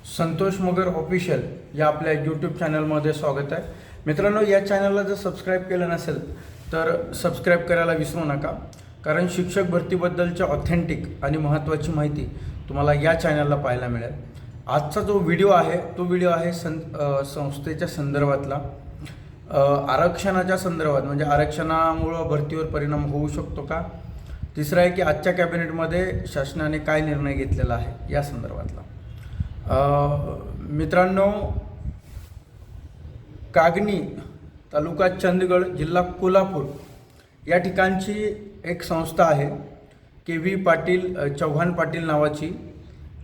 संतोष मगर official या आपल्या YouTube चॅनलमध्ये स्वागत आहे. मित्रांनो, या चॅनलला जर सबस्क्राईब केलं नसेल तर सबस्क्राईब करायला विसरू नका, कारण शिक्षक भरतीबद्दलच्या ऑथेंटिक आणि महत्त्वाची माहिती तुम्हाला या चॅनलला पाहायला मिळेल. आजचा जो व्हिडिओ आहे तो व्हिडिओ आहे संस्थेच्या संदर्भातला, आरक्षणाच्या संदर्भात, म्हणजे आरक्षणामुळं भरतीवर परिणाम होऊ शकतो का. तिसरा आहे की आजच्या कॅबिनेटमध्ये शासनाने काय निर्णय घेतलेला आहे या संदर्भातला. मित्रांनो, कागनी तालुका चंदगड जिल्हा कोल्हापूर या ठिकाणची एक संस्था आहे, के.व्ही. चव्हाण पाटील नावाची,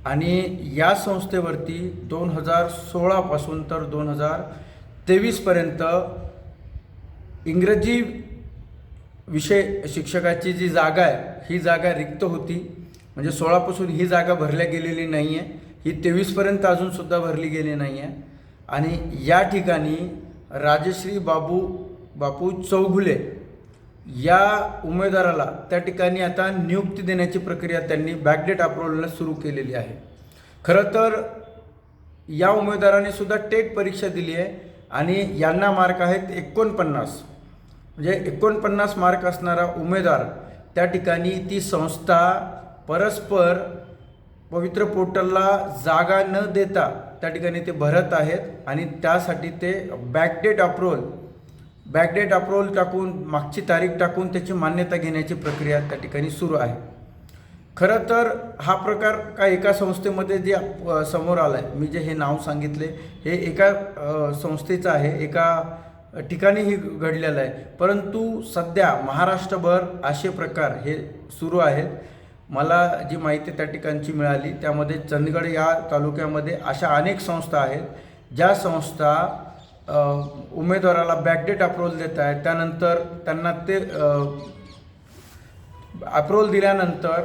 आणि या संस्थेवरती 2016 पासून तर 2023 पर्यंत इंग्रजी विषय शिक्षकाची जी जागा आहे ही जागा रिक्त होती. म्हणजे 16 पासून ही जागा भरल्या गेलेली नाही आहे, ही 23 पर्यंत अजूनसुद्धा भरली गेली नाही आहे. आणि या ठिकाणी राजश्री बापू चौगुले या उमेदवाराला त्या ठिकाणी आता नियुक्ती देण्याची प्रक्रिया त्यांनी बॅकडेट अप्रूव्हलला सुरू केलेली आहे. खरं तर या उमेदवाराने सुद्धा टेट परीक्षा दिली आहे आणि यांना मार्क आहेत 49. म्हणजे 49 मार्क असणारा उमेदवार त्या ठिकाणी ती संस्था परस्पर पवित्र पोर्टलला जागा न देता त्या ठिकाणी ते भरत आहेत आणि त्यासाठी ते बॅकडेट अप्रूव्हल टाकून, मागची तारीख टाकून त्याची मान्यता घेण्याची प्रक्रिया त्या ठिकाणी सुरू आहे. खरं तर हा प्रकार काय एका संस्थेमध्ये जे समोर आला आहे, मी जे हे नाव सांगितले हे एका संस्थेचं आहे, एका ठिकाणीही घडलेलं आहे. परंतु सध्या महाराष्ट्रभर असे प्रकार हे सुरू आहेत. मला जी माहिती त्या ठिकाणची मिळाली त्यामध्ये चंदगड या तालुक्यामध्ये अशा अनेक संस्था आहेत ज्या संस्था उमेदवाराला बॅकडेट अप्रूव्हल देत आहेत. त्यानंतर त्यांना ते अप्रूव्हल दिल्यानंतर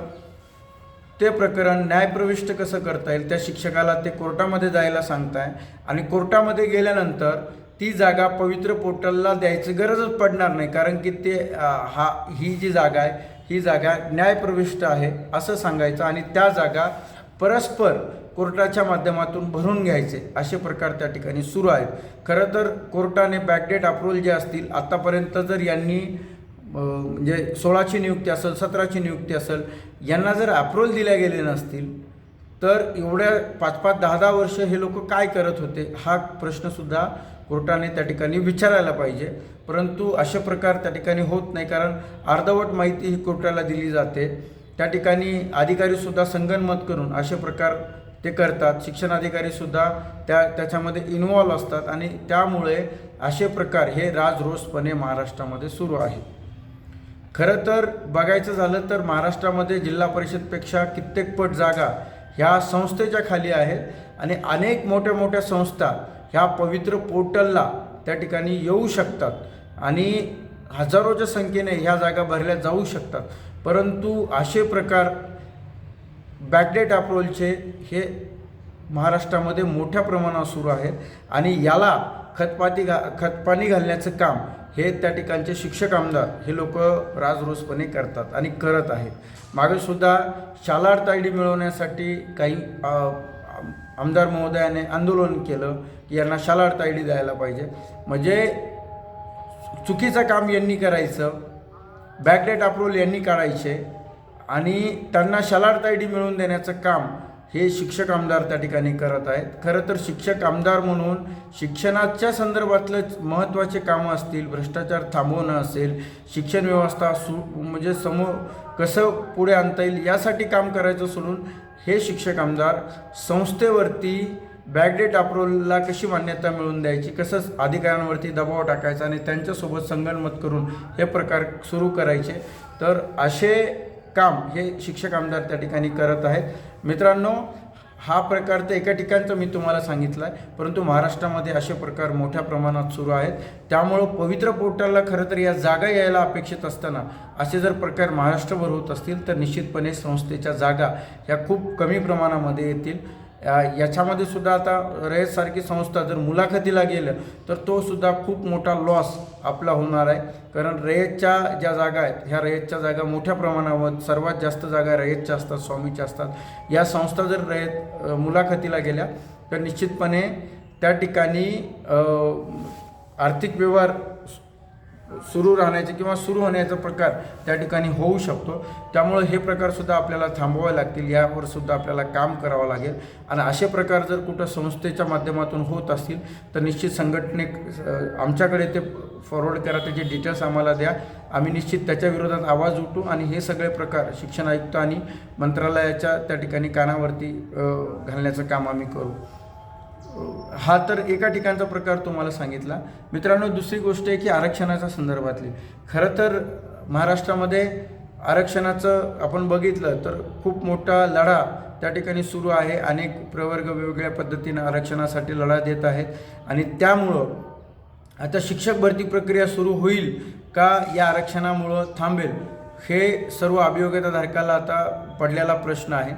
ते प्रकरण न्यायप्रविष्ट कसं करता येईल त्या शिक्षकाला ते कोर्टामध्ये जायला सांगताय आणि कोर्टामध्ये गेल्यानंतर ती जागा पवित्र पोर्टलला द्यायची गरजच पडणार नाही, कारण की ते ही जी जागा आहे ही जागा न्यायप्रविष्ट आहे असं सांगायचं आणि त्या जागा परस्पर कोर्टाच्या माध्यमातून भरून घ्यायचे असे प्रकार त्या ठिकाणी सुरू आहेत. खरं तर कोर्टाने बॅकडेट अप्रूव्हल जे असतील आत्तापर्यंत जर यांनी म्हणजे 16ची नियुक्ती असेल, 17ची नियुक्ती असेल, यांना जर अप्रूव्हल दिल्या गेले नसतील तर एवढ्या 5-5, 10-10 वर्ष हे लोक काय करत होते हा प्रश्नसुद्धा कोर्टाने त्या ठिकाणी विचारायला पाहिजे. परंतु असे प्रकार त्या ठिकाणी होत नाही, कारण अर्धवट माहिती ही कोर्टाला दिली जाते. त्या ठिकाणी अधिकारीसुद्धा संगनमत करून असे प्रकार ते करतात. शिक्षण अधिकारीसुद्धा त्याच्यामध्ये इन्व्हॉल्व असतात आणि त्यामुळे असे प्रकार हे राजरोसपणे महाराष्ट्रामध्ये सुरू आहे. खरं तर बघायचं झालं तर महाराष्ट्रामध्ये जिल्हा परिषदपेक्षा कित्येक पट जागा ह्या संस्थेच्या खाली आहेत आणि अनेक मोठ्या मोठ्या संस्था ह्या पवित्र पोर्टलला त्या ठिकाणी येऊ शकतात आणि हजारोच्या संख्येने ह्या जागा भरल्या जाऊ शकतात. परंतु असे प्रकार बॅकडेट अप्रूव्हलचे हे महाराष्ट्रामध्ये मोठ्या प्रमाणात सुरू आहेत आणि याला खतपाणी घालण्याचं काम हे त्या ठिकाणचे शिक्षक आमदार हे लोक राजरोसपणे करतात आणि करत आहेत. मागेसुद्धा शालार्थ आय डी मिळवण्यासाठी काही आमदार महोदयाने आंदोलन केलं की यांना शालार्थ आय डी द्यायला पाहिजे. म्हणजे चुकीचं काम यांनी करायचं, बॅकडेट अप्रूव्हल यांनी काढायचे आणि त्यांना शालार्थ आय डी मिळवून देण्याचं काम हे शिक्षक आमदार त्या ठिकाणी करत आहेत. खरं तर शिक्षक आमदार म्हणून शिक्षणाच्या संदर्भातलं महत्त्वाचे कामं असतील, भ्रष्टाचार थांबवणं असेल, शिक्षण व्यवस्था म्हणजे समोर कसं पुढे आणता येईल यासाठी काम करायचं सोडून हे शिक्षक आमदार संस्थेवरती बॅकडेट अप्रूव्हलला कशी मान्यता मिळवून द्यायची, कसं अधिकाऱ्यांवरती दबाव टाकायचा आणि त्यांच्यासोबत संगनमत करून हे प्रकार सुरू करायचे. तर असे काम हे शिक्षक आमदार त्या ठिकाणी करत आहेत. मित्रांनो, हा प्रकार तर एका ठिकाणचं मी तुम्हाला सांगितलं आहे, परंतु महाराष्ट्रामध्ये असे प्रकार मोठ्या प्रमाणात सुरू आहेत. त्यामुळं पवित्र पोर्टलला खरं तर या जागा यायला अपेक्षित असताना असे जर प्रकार महाराष्ट्रभर होत असतील तर निश्चितपणे संस्थेच्या जागा ह्या खूप कमी प्रमाणामध्ये येतील. याच्यामध्ये सुद्धा आता रयतसारखी संस्था जर मुलाखतीला गेलं तर तो सुद्धा खूप मोठा लॉस आपला होणार आहे. कारण रयतच्या ज्या जागा आहेत ह्या रयतच्या जागा मोठ्या प्रमाणावर सर्वात जास्त जागा रयतच्या असतात, स्वामीच्या असतात. या संस्था जर रयत मुलाखतीला गेल्या तर निश्चितपणे त्या ठिकाणी आर्थिक व्यवहार सुरू राहण्याचे किंवा सुरू होण्याचा प्रकार त्या ठिकाणी होऊ शकतो. त्यामुळे हे प्रकारसुद्धा आपल्याला थांबवावे लागतील, यावर सुद्धा आपल्याला काम करावं लागेल. आणि असे प्रकार जर कुठं संस्थेच्या माध्यमातून होत असतील तर निश्चित आमच्याकडे ते फॉरवर्ड करा, त्याचे डिटेल्स आम्हाला द्या. आम्ही निश्चित त्याच्या विरोधात आवाज उठू आणि हे सगळे प्रकार शिक्षण आयुक्त आणि मंत्रालयाच्या त्या ठिकाणी कानावरती घालण्याचं काम आम्ही करू. हा तर एका ठिकाणचा प्रकार तुम्हाला सांगितला. मित्रांनो, दुसरी गोष्ट आहे की आरक्षणाच्या संदर्भातली. खरं तर महाराष्ट्रामध्ये आरक्षणाचं आपण बघितलं तर खूप मोठा लढा त्या ठिकाणी सुरू आहे. अनेक प्रवर्ग वेगवेगळ्या पद्धतीनं आरक्षणासाठी लढा देत आहेत आणि त्यामुळं आता शिक्षक भरती प्रक्रिया सुरू होईल का या आरक्षणामुळं थांबेल, हे सर्व अभियोग्यताधारकाला आता पडलेला प्रश्न आहे.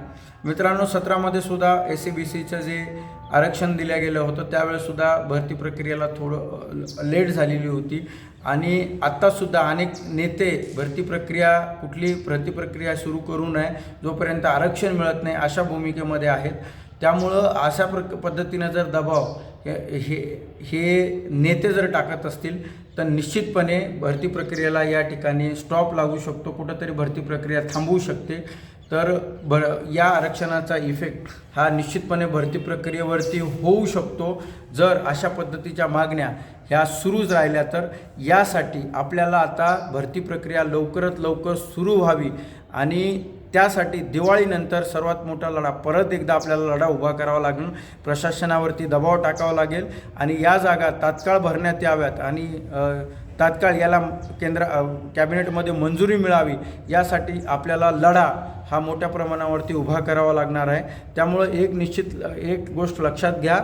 मित्रांनो, 17मध्ये सुद्धा SC-BCचं जे आरक्षण दिलं गेलं होतं त्यावेळेसुद्धा भरती प्रक्रियेला थोडं लेट झालेली होती आणि आत्तासुद्धा अनेक नेते भरती प्रक्रिया सुरू करू नये जोपर्यंत आरक्षण मिळत नाही अशा भूमिकेमध्ये आहेत. त्यामुळं अशा पद्धतीनं जर दबाव हे नेते जर टाकत असतील तर निश्चितपणे भरती प्रक्रियेला या ठिकाणी स्टॉप लागू शकतो, कुठंतरी भरती प्रक्रिया थांबवू शकते. तर या आरक्षणाचा इफेक्ट हा निश्चितपणे भरती प्रक्रियेवरती होऊ शकतो जर अशा पद्धतीच्या मागण्या ह्या सुरूच राहिल्या तर. यासाठी आपल्याला आता भरती प्रक्रिया लवकरात लवकर सुरू व्हावी आणि त्यासाठी दिवाळीनंतर सर्वात मोठा लढा परत एकदा आपल्याला लढा उभा करावा लागेल. प्रशासनावरती दबाव टाकावा लागेल आणि या जागा तात्काळ भरण्यात याव्यात आणि तात्काळ याला कॅबिनेटमध्ये मंजुरी मिळावी यासाठी आपल्याला लढा हा मोठ्या प्रमाणावरती उभा करावा लागणार आहे. त्यामुळं एक गोष्ट लक्षात घ्या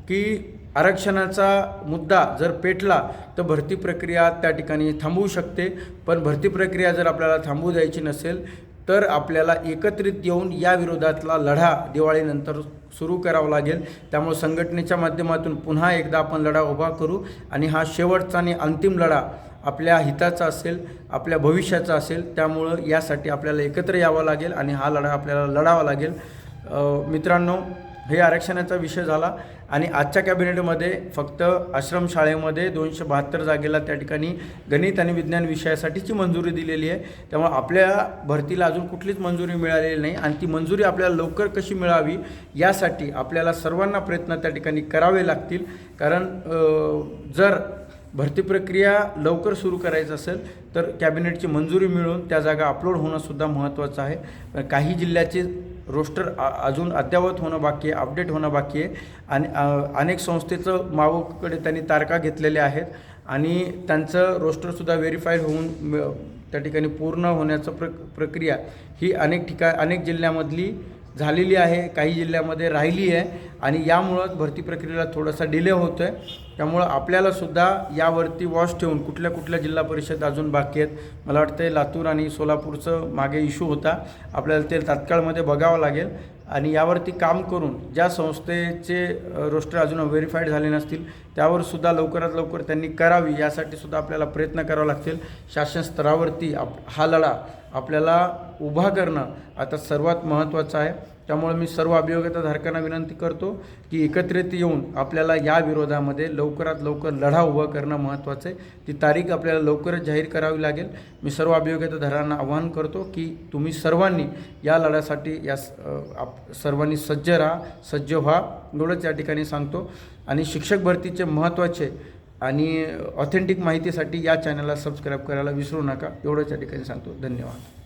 की आरक्षणाचा मुद्दा जर पेटला तर भरती प्रक्रिया त्या ठिकाणी थांबवू शकते. पण भरती प्रक्रिया जर आपल्याला थांबवू द्यायची नसेल तर आपल्याला एकत्रित येऊन या विरोधातला लढा दिवाळीनंतर सुरू करावा लागेल. त्यामुळे संघटनेच्या माध्यमातून पुन्हा एकदा आपण लढा उभा करू आणि हा शेवटचा आणि अंतिम लढा आपल्या हिताचा असेल, आपल्या भविष्याचा असेल. त्यामुळं यासाठी आपल्याला एकत्र यावं लागेल आणि हा लढा आपल्याला लढावा लागेल. मित्रांनो, हे आरक्षणाचा विषय झाला आणि आजच्या कॅबिनेटमध्ये फक्त आश्रमशाळेमध्ये 272 जागेला त्या ठिकाणी गणित आणि विज्ञान विषयासाठीची मंजुरी दिलेली आहे. त्यामुळे आपल्या भरतीला अजून कुठलीच मंजुरी मिळालेली नाही आणि ती मंजुरी आपल्याला लवकर कशी मिळावी यासाठी आपल्याला सर्वांना प्रयत्न त्या ठिकाणी करावे लागतील. कारण जर भरती प्रक्रिया लवकर सुरू करायचं असेल तर कॅबिनेटची मंजुरी मिळून त्या जागा अपलोड होणंसुद्धा महत्त्वाचं आहे. काही जिल्ह्याचे रोस्टर अजून अद्ययावत होणं बाकी आहे, अपडेट होणं बाकी आहे आणि अनेक संस्थेचं मावकडे त्यांनी तारखा घेतलेल्या आहेत आणि त्यांचं रोस्टरसुद्धा व्हेरीफाईड होऊन त्या ठिकाणी पूर्ण होण्याचं प्रक्रिया ही अनेक जिल्ह्यामधली झालेली आहे, काही जिल्ह्यामध्ये राहिली आहे आणि यामुळं भरती प्रक्रियेला थोडासा डिले होतो आहे. त्यामुळं आपल्यालासुद्धा यावरती वॉच ठेवून कुठल्या जिल्हा परिषद अजून बाकी आहेत, मला वाटतं लातूर आणि सोलापूरचं मागे इश्यू होता, आपल्याला ते तात्काळमध्ये बघावं लागेल आणि यावरती काम करून ज्या संस्थेचे रोस्टर अजून व्हेरीफाईड झाले नसतील त्यावरसुद्धा लवकरात लवकर त्यांनी करावी यासाठी सुद्धा आपल्याला प्रयत्न करावे लागतील. शासन स्तरावरती हा लढा आपल्याला उभा करणं आता सर्वात महत्त्वाचं आहे. त्यामुळे मी सर्व अभियोग्यताधारकांना विनंती करतो की एकत्रित येऊन आपल्याला या विरोधामध्ये लवकरात लवकर लढा उभा करणं महत्त्वाचं आहे. ती तारीख आपल्याला लवकरच जाहीर करावी लागेल. मी सर्व अभियोग्यताधारकांना आवाहन करतो की तुम्ही सर्वांनी या लढ्यासाठी सर्वांनी सज्ज व्हा एवढंच या ठिकाणी सांगतो आणि शिक्षक भरतीचे महत्त्वाचे आणि ऑथेंटिक माहितीसाठी या चॅनलला सबस्क्राईब करायला विसरू नका एवढंच या ठिकाणी सांगतो. धन्यवाद.